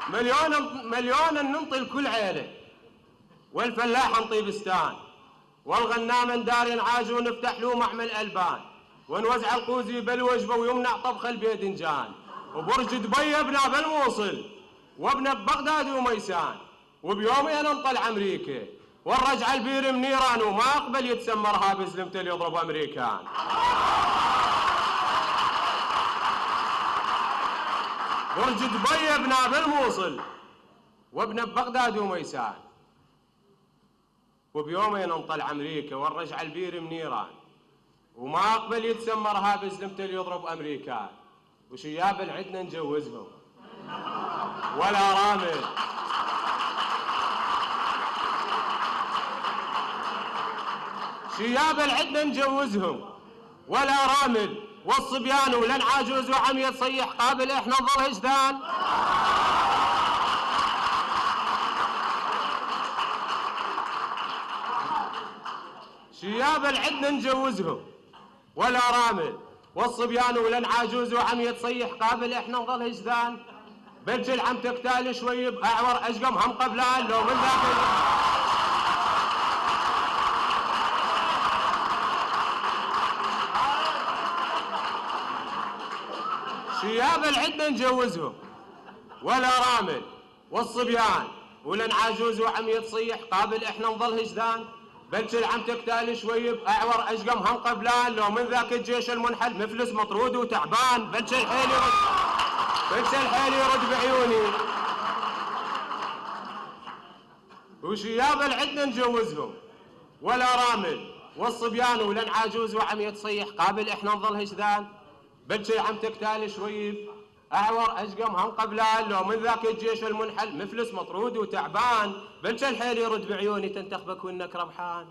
مليون ننطي لكل عيله، والفلاح نطي بستان، والغنام نداري نعاج ونفتح له معمل البان، ونوزع القوزي بالوجبه ويمنع طبخ الباذنجان، وبرج دبي ابنى بالموصل وابنى ببغداد وميسان، وبيومين نطلع امريكا والرجع البير من ايران، وما اقبل يتسمى ارهابي زلمتل يضرب امريكان. برج دبي ابنى بالموصل وابنى ببغداد وميسان، وبيومين نطلع امريكا والرجع البير من ايران، وما اقبل يتسمى ارهابي زلمتل يضرب امريكان. وشياب العدنا نجوزهم ولا رامل، شياب العدنا نجوزهم ولا رامل، والصبيان ولن عاجوز وعم يتصيح قابل احنا نظل هجدان. شياب العدنا نجوزهم ولا رامل، والصبيان ولن عاجوز وعم يتصيح قابل احنا نظل هجدان. بلجل عم تقتال شوي باعور اشقم هم قبلان لو من ذاك. شياب العدنا نجوزهم ولا رامل، والصبيان ولن عاجوز وعم يتصيح قابل احنا نظل هجدان. بلجل عم تقتال شوي باعور اشقم هم قبلان لو من ذاك الجيش المنحل مفلس مطرود وتعبان. بلجل الحيل يرد بعيوني. وشياب العدنا نجوزهم ولا رامل، والصبيان ولن عاجوز وعم يتصيح قابل احنا نظل هجدان. بلجل عم تقتال شوي اعور اشقم هم قبلان لو من ذاك الجيش المنحل مفلس مطرود وتعبان. بلجل الحيل يرد بعيوني تنتخبك وانك ربحان.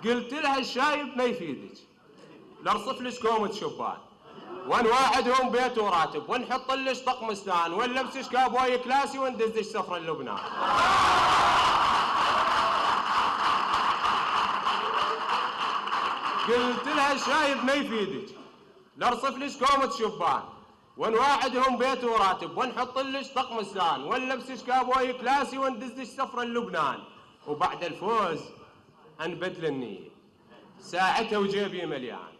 قلت لها الشايب ما يفيدك، نرصف لك كومة شبان ونواعدهم بيت وراتب ونحط لك طقم ستان ونلبسك كابوي كلاسي وندزك سفر لبنان. قلت لها الشايب ما يفيدك، نرصف لك كومة شبان ونواعدهم بيت وراتب ونحط لك طقم ستان ونلبسك كابوي كلاسي وندزك سفر لبنان. وبعد الفوز انبدل النية ساعتها وجيبي مليان،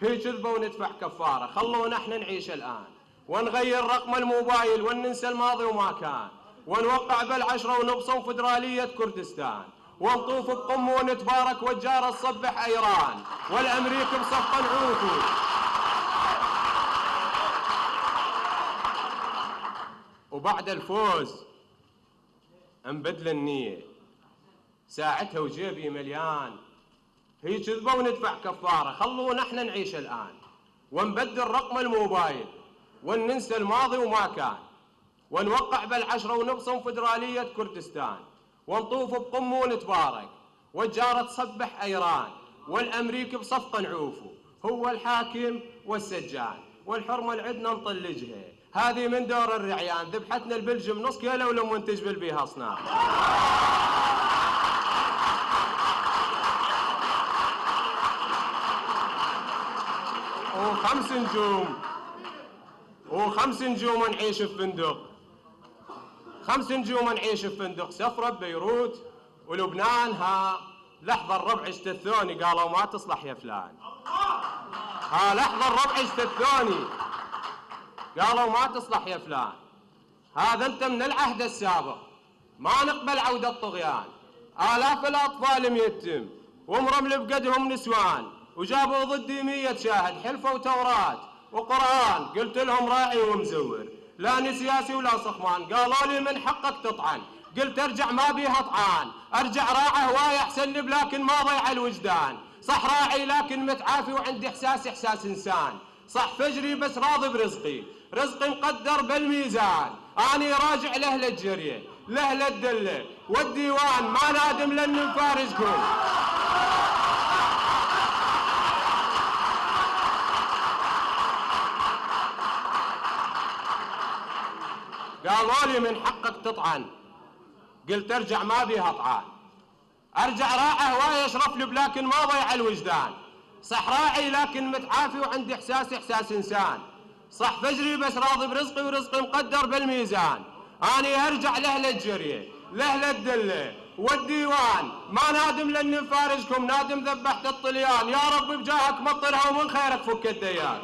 هي كذبة وندفع كفارة خلونا احنا نعيش الآن، ونغير رقم الموبايل وننسى الماضي وما كان، ونوقع بالعشرة ونبصم فدرالية كردستان، ونطوف بقم ونتبارك والجارة تصبح ايران، والامريك بصفقة نعوفو. وبعد الفوز انبدل النية ساعتها وجيبي مليان، هي كذبة وندفع كفارة خلونا احنا نعيش الآن، ونبدل رقم الموبايل وننسى الماضي وما كان، ونوقع بالعشرة ونبصم فدرالية كردستان، ونطوف بقم ونتبارك والجارة تصبح ايران، والامريك بصفقة نعوفو. هو الحاكم والسجان والحرمة العدنا نطلجها، هذه من دور الرعيان ذبحتنا البلجم نص كيلو ولما تجبل بيها اصناف. وخمس نجوم نعيش في فندق، 5 نجوم نعيش في فندق سفرة ببيروت ولبنان. ها لحظة الربع الثاني قالوا ما تصلح يا فلان، ها لحظة الربع الثاني قالوا ما تصلح يا فلان، هذا انت من العهد السابق ما نقبل عودة الطغيان. آلاف الأطفال ميتم ومرمل بقدهم نسوان، وجابوا ضدي 100 شاهد حلفوا توراة وقرآن، قلت لهم راعي ومزور لا سياسي ولا صخمان، قالوا لي من حقك تطعن، قلت ارجع ما بيها طعان، ارجع راعي هواي احسن لي لكن ما ضيع الوجدان، صح راعي لكن متعافي وعندي احساس انسان، صح فجري بس راضي برزقي، رزقي مقدر بالميزان، اني راجع لاهل الجريه لاهل الدله والديوان ما نادم لن نفارقكم. قالوا لي من حقك تطعن، قلت ارجع ما بيها طعان، ارجع راعي هواي اشرف لي لكن ما ضيع الوجدان، صح راعي لكن متعافي وعندي احساس انسان، صح فجري بس راضي برزقي ورزقي مقدر بالميزان. أنا أرجع لأهل الجرية لأهل الدلة والديوان، ما نادم لأني مفارجكم، نادم ذبحت الطليان. يا رب بجاهك مطرها ومن خيرك فك الديان.